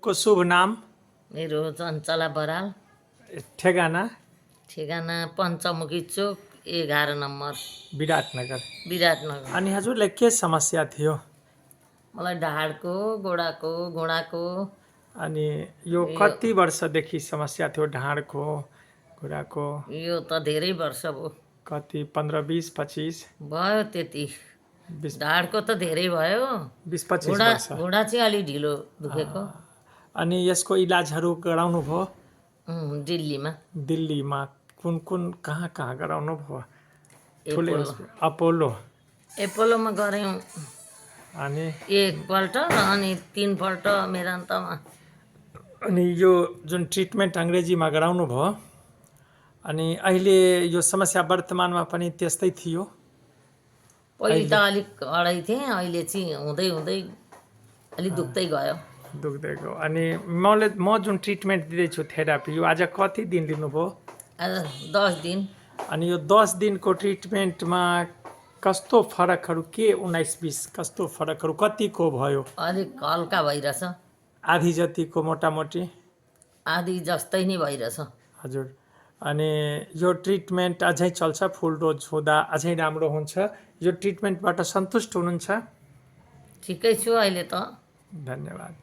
हजुरको शुभ नाम मेरो चञ्चला बराल, ठेगाना ठेगाना पञ्चमुखी चोक 11 नम्बर विराटनगर। विराटनगर। अनि हजुरलाई के समस्या थियो? मलाई ढाडको, घुँडाको अनि यो कति वर्षदेखि समस्या थियो? ढाडको, घुँडाको? यो त धेरै वर्ष भयो। कति 15, 20, 25? भयो त्यति। 20, ढाडको त धेरै भयो। 25 वर्ष। घुँडा चाहिँ अलि ढिलो दुखेको। अनि यसको इलाजहरू गराउनु भयो? दिल्लीमा। दिल्लीमा कुन कहाँ गराउनु भयो? ठुलै एपोलो। अपोलो। एपोलोमा गऱ्यौँ अनि एकपल्ट अनि 3 पल्ट मेरान्तमा। अनि यो जुन ट्रिटमेन्ट अङ्ग्रेजीमा गराउनु भयो, अनि अहिले यो समस्या वर्तमानमा पनि त्यस्तै थियो? पहिले त अलिक अडाइ थिएँ, अहिले चाहिँ हुँदै हुँदै अलिक दुख्दै गयो। दुख्दै गयो। अनि म जुन ट्रिटमेन्ट दिँदैछु थेरापी, यो आज कति दिन लिनुभयो? आज 10 दिन। अनि यो 10 दिनको ट्रिटमेन्टमा कस्तो फरकहरू, के 19-20 कस्तो फरकहरू कतिको भयो? अलिक हल्का भइरहेछ, आधी जतिको मोटामोटी? आधी जस्तै नै भइरहेछ। हजुर। अनि यो ट्रिटमेन्ट अझै चल्छ? फुल डोज हुँदा अझै राम्रो हुन्छ? यो ट्रिटमेन्टबाट सन्तुष्ट हुनुहुन्छ? ठिकै छु अहिले त। धन्यवाद।